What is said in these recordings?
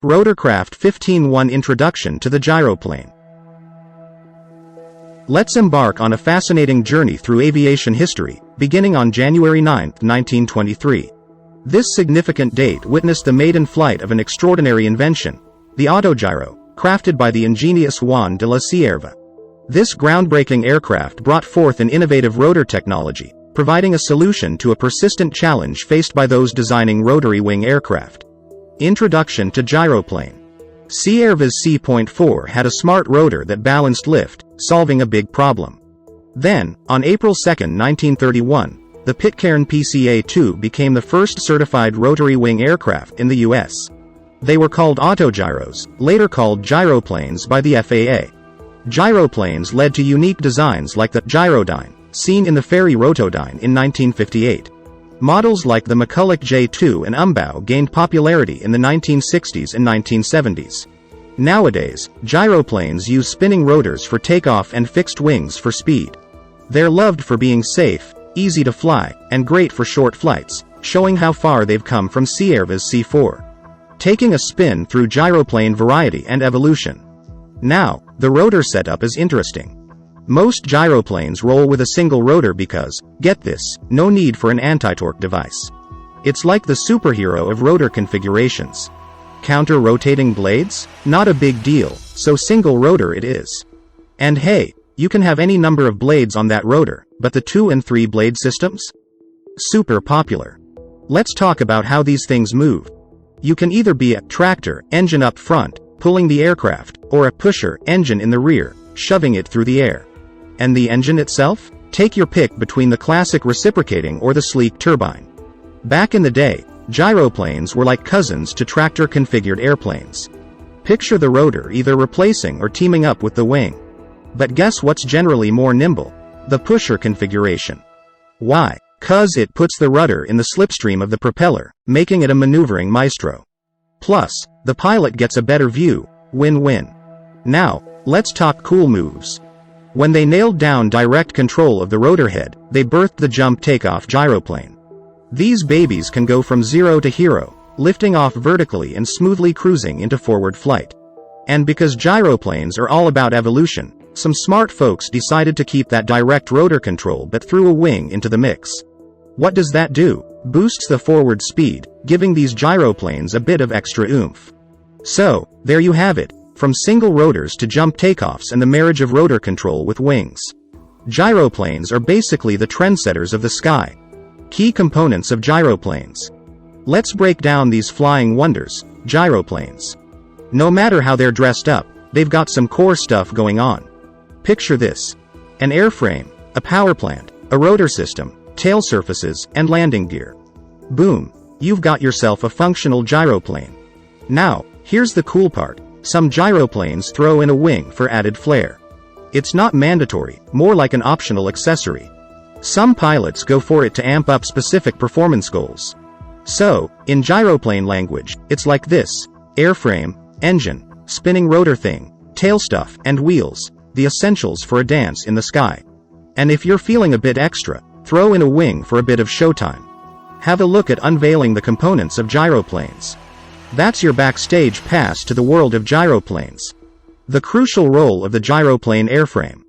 Rotorcraft 15.1 Introduction to the Gyroplane. Let's embark on a fascinating journey through aviation history, beginning on January 9, 1923. This significant date witnessed the maiden flight of an extraordinary invention, the Autogyro, crafted by the ingenious Juan de la Cierva. This groundbreaking aircraft brought forth an innovative rotor technology, providing a solution to a persistent challenge faced by those designing rotary-wing aircraft. Introduction to Gyroplane. Cierva's C.4 had a smart rotor that balanced lift, solving a big problem. Then, on April 2, 1931, the Pitcairn PCA-2 became the first certified rotary-wing aircraft in the U.S. They were called Autogyros, later called Gyroplanes by the FAA. Gyroplanes led to unique designs like the Gyrodyne, seen in the ferry Rotodyne in 1958. Models like the McCulloch J-2 and Umbaugh gained popularity in the 1960s and 1970s. Nowadays, gyroplanes use spinning rotors for takeoff and fixed wings for speed. They're loved for being safe, easy to fly, and great for short flights, showing how far they've come from Cierva's C4. Taking a spin through gyroplane variety and evolution. Now, the rotor setup is interesting. Most gyroplanes roll with a single rotor because, get this, no need for an anti-torque device. It's like the superhero of rotor configurations. Counter-rotating blades? Not a big deal, so single rotor it is. And hey, you can have any number of blades on that rotor, but the 2 and 3 blade systems? Super popular. Let's talk about how these things move. You can either be a tractor, engine up front, pulling the aircraft, or a pusher, engine in the rear, shoving it through the air. And the engine itself? Take your pick between the classic reciprocating or the sleek turbine. Back in the day, gyroplanes were like cousins to tractor-configured airplanes. Picture the rotor either replacing or teaming up with the wing. But guess what's generally more nimble? The pusher configuration. Why? 'Cause it puts the rudder in the slipstream of the propeller, making it a maneuvering maestro. Plus, the pilot gets a better view. Win-win. Now, let's talk cool moves. When they nailed down direct control of the rotor head, they birthed the jump takeoff gyroplane. These babies can go from zero to hero, lifting off vertically and smoothly cruising into forward flight. And because gyroplanes are all about evolution, some smart folks decided to keep that direct rotor control but threw a wing into the mix. What does that do? Boosts the forward speed, giving these gyroplanes a bit of extra oomph. So, there you have it. From single rotors to jump takeoffs and the marriage of rotor control with wings. Gyroplanes are basically the trendsetters of the sky. Key components of gyroplanes. Let's break down these flying wonders, gyroplanes. No matter how they're dressed up, they've got some core stuff going on. Picture this. An airframe, a power plant, a rotor system, tail surfaces, and landing gear. Boom, you've got yourself a functional gyroplane. Now, here's the cool part. Some gyroplanes throw in a wing for added flair. It's not mandatory, more like an optional accessory. Some pilots go for it to amp up specific performance goals. So, in gyroplane language, it's like this: airframe, engine, spinning rotor thing, tail stuff, and wheels, the essentials for a dance in the sky. And if you're feeling a bit extra, throw in a wing for a bit of showtime. Have a look at unveiling the components of gyroplanes. That's your backstage pass to the world of gyroplanes. The crucial role of the gyroplane airframe.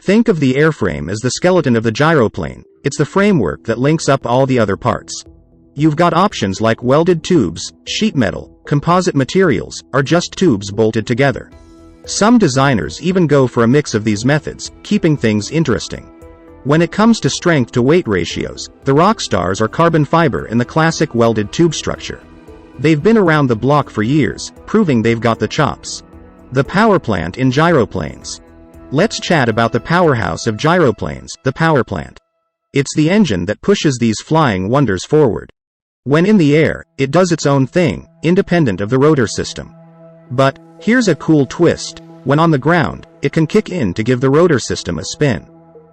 Think of the airframe as the skeleton of the gyroplane. It's the framework that links up all the other parts. You've got options like welded tubes, sheet metal, composite materials, or just tubes bolted together. Some designers even go for a mix of these methods, keeping things interesting. When it comes to strength to weight ratios, the rock stars are carbon fiber in the classic welded tube structure. They've been around the block for years, proving they've got the chops. The power plant in gyroplanes. Let's chat about the powerhouse of gyroplanes, the power plant. It's the engine that pushes these flying wonders forward. When in the air, it does its own thing, independent of the rotor system. But, here's a cool twist. When on the ground, it can kick in to give the rotor system a spin.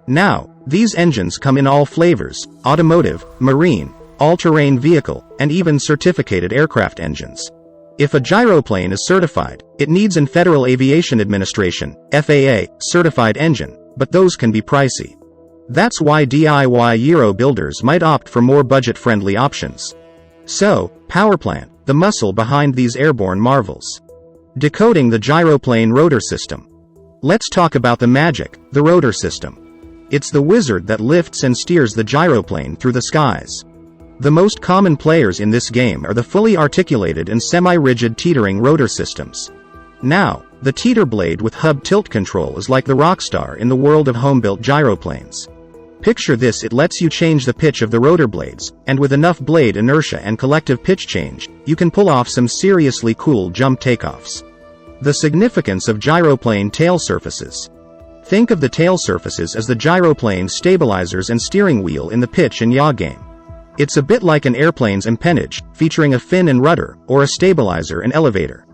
Now, these engines come in all flavors: automotive, marine, all-terrain vehicle, and even certificated aircraft engines. If a gyroplane is certified, it needs an Federal Aviation Administration, FAA, certified engine, but those can be pricey. That's why DIY Gyro builders might opt for more budget-friendly options. So, power plant, the muscle behind these airborne marvels. Decoding the gyroplane rotor system. Let's talk about the magic, the rotor system. It's the wizard that lifts and steers the gyroplane through the skies. The most common players in this game are the fully articulated and semi-rigid teetering rotor systems. Now, the teeter blade with hub tilt control is like the rock star in the world of home-built gyroplanes. Picture this: it lets you change the pitch of the rotor blades, and with enough blade inertia and collective pitch change, you can pull off some seriously cool jump takeoffs. The significance of gyroplane tail surfaces. Think of the tail surfaces as the gyroplane stabilizers and steering wheel in the pitch and yaw game. It's a bit like an airplane's empennage, featuring a fin and rudder, or a stabilizer and elevator.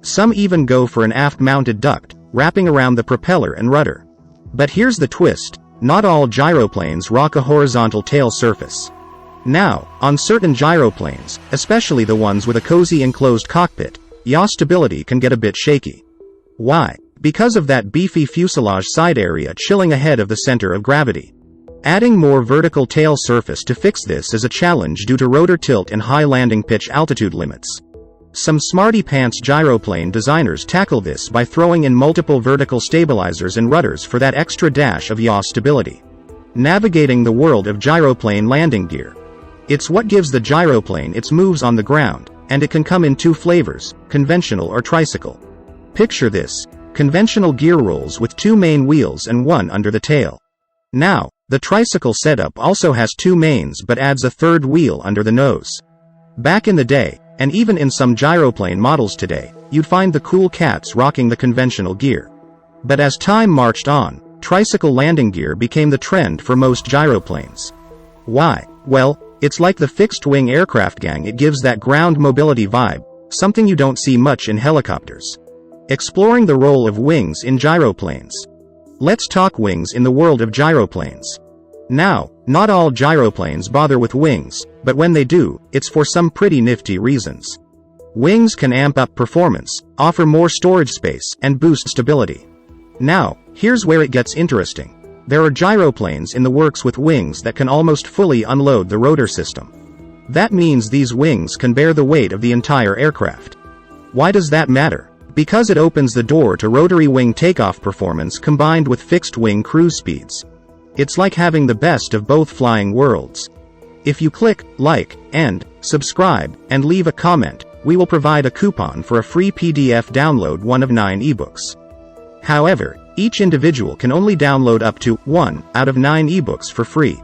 Some even go for an aft-mounted duct, wrapping around the propeller and rudder. But here's the twist: not all gyroplanes rock a horizontal tail surface. Now, on certain gyroplanes, especially the ones with a cozy enclosed cockpit, yaw stability can get a bit shaky. Why? Because of that beefy fuselage side area chilling ahead of the center of gravity. Adding more vertical tail surface to fix this is a challenge due to rotor tilt and high landing pitch altitude limits. Some smarty-pants gyroplane designers tackle this by throwing in multiple vertical stabilizers and rudders for that extra dash of yaw stability. Navigating the world of gyroplane landing gear. It's what gives the gyroplane its moves on the ground, and it can come in two flavors: conventional or tricycle. Picture this: conventional gear rolls with two main wheels and one under the tail. Now, the tricycle setup also has two mains but adds a third wheel under the nose. Back in the day, and even in some gyroplane models today, you'd find the cool cats rocking the conventional gear. But as time marched on, tricycle landing gear became the trend for most gyroplanes. Why? Well, it's like the fixed-wing aircraft gang. It gives that ground mobility vibe, something you don't see much in helicopters. Exploring the role of wings in gyroplanes. Let's talk wings in the world of gyroplanes. Now, not all gyroplanes bother with wings, but when they do, it's for some pretty nifty reasons. Wings can amp up performance, offer more storage space, and boost stability. Now, here's where it gets interesting. There are gyroplanes in the works with wings that can almost fully unload the rotor system. That means these wings can bear the weight of the entire aircraft. Why does that matter? Because it opens the door to rotary-wing takeoff performance combined with fixed-wing cruise speeds. It's like having the best of both flying worlds. If you click like and subscribe and leave a comment, we will provide a coupon for a free PDF download, one of 9 ebooks. However, each individual can only download up to 1 out of 9 ebooks for free.